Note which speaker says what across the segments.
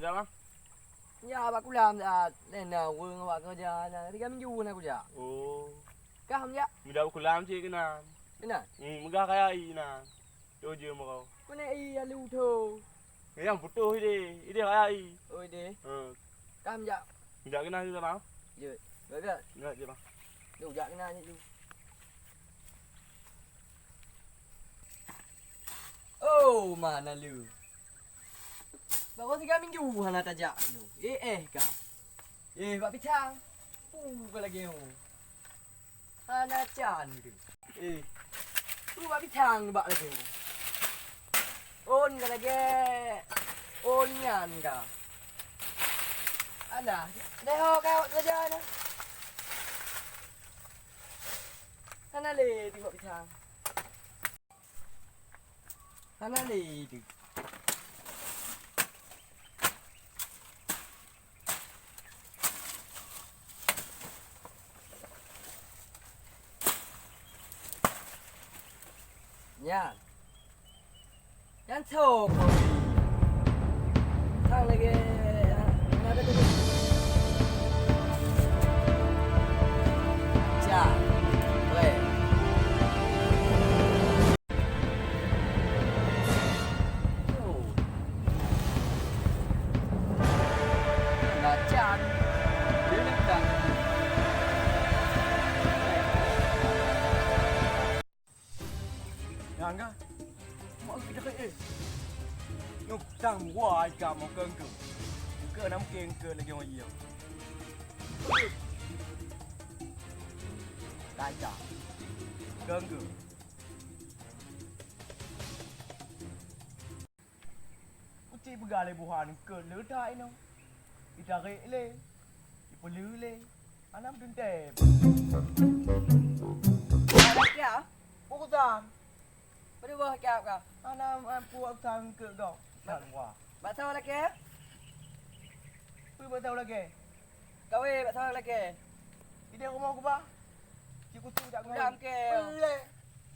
Speaker 1: dah bang?
Speaker 2: Ya, aku lam dah. Nena, weng awak kerja. 3 minggu nak kerja.
Speaker 1: Oh.
Speaker 2: Kam ya?
Speaker 1: Mudah aku lam cik kena.
Speaker 2: Benar?
Speaker 1: Megah kaya i na. Tu je mau.
Speaker 2: Mana ai alu tu?
Speaker 1: Yang butuh ide. Ide kaya i.
Speaker 2: Oi de.
Speaker 1: Hmm.
Speaker 2: Kam ya?
Speaker 1: Mudah kena juga bang.
Speaker 2: Je. Betul.
Speaker 1: Enggak je bang.
Speaker 2: Tu jak kena ni tu. Oh, mana lu? Baru 3 minggu hana tajak tu. Ka. Pak Pitang. Kau lagi tu. Hana can tu. Pak Pitang bak lagi. On ka lagi. On nyan ka. Alah, dah kau kerja ni. Hana le di Pak Pitang. Hana le tu. Nha. Yan thô cô. Thằng này kìa. Nhà cái gì? Chà. Vậy. Là chán. Đến lúc càng.
Speaker 3: Yang ka? Mak kita ke Nuk tang wai ka mo keng ke. Ke nam keng ke lagi orang iya. Dai ka. Keng ke. Uci begale buhan ke le dai no. Ita re le. Ipo le. Anam dun te.
Speaker 2: Ada kya?
Speaker 3: Urusan.
Speaker 2: Berdua kya ka?
Speaker 3: Anam puak tang ke dok. Tang wa.
Speaker 2: Bạn sao lagi?
Speaker 3: Pi ba tahu lagi.
Speaker 2: Kau bạn sao lagi?
Speaker 3: Ide rumah aku ba? Cikgu tu tak
Speaker 2: Ulam ke?
Speaker 3: Pile.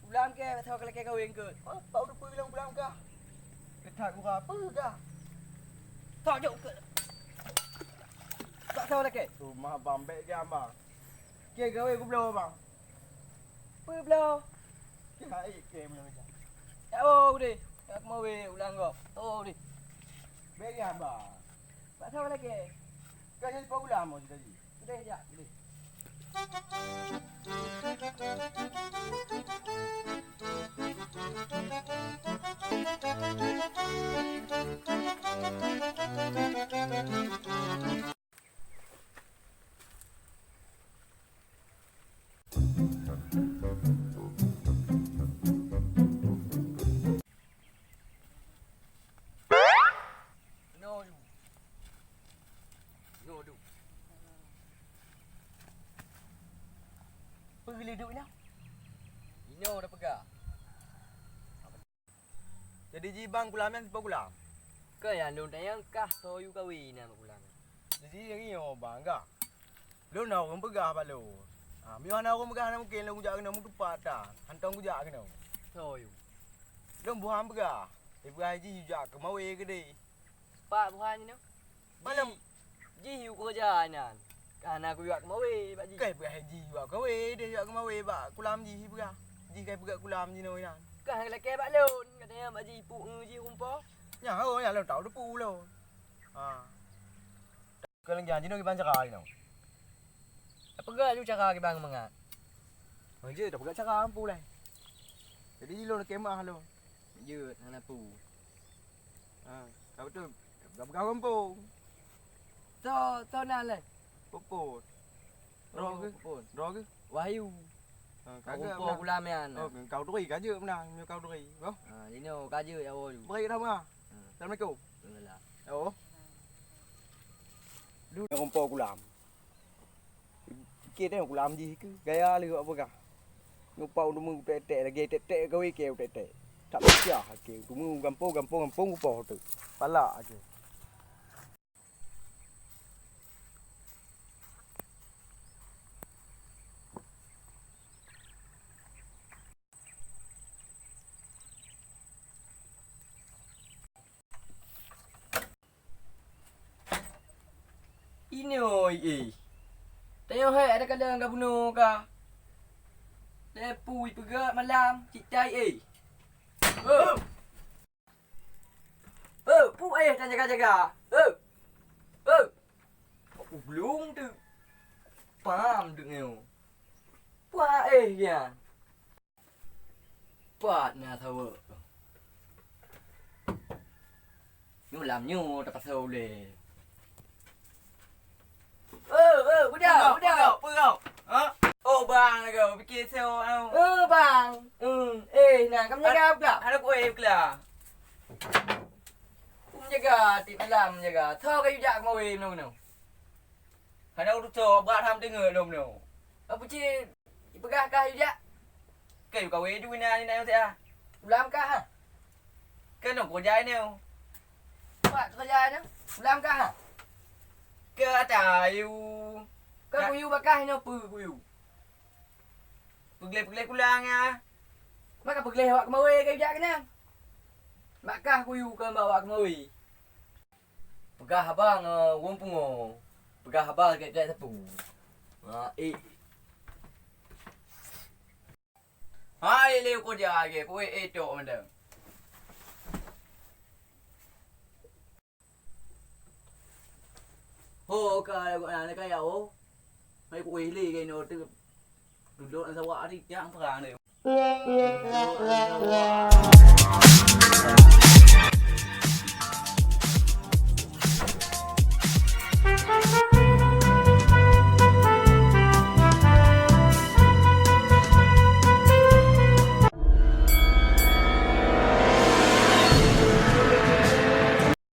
Speaker 2: Ulam ke? Bạn sao lagi kau yang ke?
Speaker 3: Bau tu pile ulam ka. Ketat ku ka. Apa ka?
Speaker 2: Thọ dụng ke? Bạn sao lagi?
Speaker 3: Tu mah bambek jamba. Ke gawe ku blow bang.
Speaker 2: Belum.
Speaker 3: Ke hai ke macam macam.
Speaker 2: Oh đi. Aku mau ulang kau. Oh đi.
Speaker 3: Be jamba.
Speaker 2: Bạn sao lagi?
Speaker 3: Ka jadi pa ulam mo tadi.
Speaker 2: Udah ya, udah. No. No du. Pergi leduk ni. Ino dah pegang.
Speaker 3: Jadi jibang kulamen pa kulam.
Speaker 2: Ke yang lu tayang kah soyu kawi ni mak ulang.
Speaker 3: Jadi yang ni oh bang ka. Lu nak orang pegah ba lu. Ah, mi ana orang pegah nak mungkin lu jak kena mu tepat dah. Hantang ku jak kena.
Speaker 2: Soyu.
Speaker 3: Lu buhan pegah. Ibu haji jak ke mawe ke dei.
Speaker 2: Pak buhan ni no.
Speaker 3: Malam
Speaker 2: Ji hiu kerja ni. Kan aku juga mau pak ji.
Speaker 3: kai pegah haji juga ke we dia jak ke mawe ba kulam ji pegah. Ji kai pegah kulam ji no yan.
Speaker 2: Kan lagi pak lun katanya pak ji pu ji rumpa.
Speaker 3: Nhà ơi, nhà lần tàu nó pu luôn. À. Cái lần nhà chỉ nói cái ban chả gai nào.
Speaker 2: Apa ke lu cara ke bang mangat?
Speaker 3: Rồi chứ, đọc cái chả gai pu này. Jadi đi luôn nó kém mà luôn.
Speaker 2: Yeut hana pu.
Speaker 3: À, kau tu gặp kau kan pu.
Speaker 2: So na le.
Speaker 3: Pu. Rồi cái,
Speaker 2: pun.
Speaker 3: rồi cái.
Speaker 2: Wahyu.
Speaker 3: Cái
Speaker 2: Rumpa ulam yan.
Speaker 3: kau đuôi cả chưa nào, nhiều kau đuôi, không?
Speaker 2: Ha, ini kaje ya wo.
Speaker 3: Beri đâu mà. Assalamualaikum.
Speaker 2: Lah.
Speaker 3: Ồ. Lu yang rumpa aku lam. Kia đây aku làm gì cứ gaya lừa apa cả. Ngupau tu mu tek-tek lagi tek-tek gawe keu tek-tek. Tak pecah keu tu mu gampang upah tu. Palak aje.
Speaker 2: Tengok hai ada kadang dah bunuh ka. Lepui pegat malam citai pu tak jaga-jaga. Aku belum tu. Pam tu ngeu. Puah ya. Pat na tahu. Nyu làm nyu tak tahu le. Budak.
Speaker 3: Hả? Ô bang này kìa, kia sao ao.
Speaker 2: Bang. Nah, kamu jaga pula.
Speaker 3: Ada kau pula.
Speaker 2: Kamu jaga, ti malam jaga. Thơ kayu jak mau no.
Speaker 3: Ada tu so berat ham dengar dom no.
Speaker 2: Apa ci pegah kah kayu jak?
Speaker 3: Kau kau du na ni na saya.
Speaker 2: Ulam kah ha?
Speaker 3: Cái nó của dai neo.
Speaker 2: Pak kerja nya. Ulam kah ha?
Speaker 3: Cái ta yêu.
Speaker 2: Kau kuyu bakah no pu kuyu.
Speaker 3: Pergi pulang ya.
Speaker 2: Maka pergi awak kemari kayu jak kena. Bakah kuyu ke bawa kemari. Pegah abang wong pungo. Pegah abang kat tepu.
Speaker 3: Hai leo kau dia ke, kau itu mana?
Speaker 2: Ho ka gọi là cái dầu. Mấy quỷ li cái nó từ từ độ sao quá đi chẳng phải này.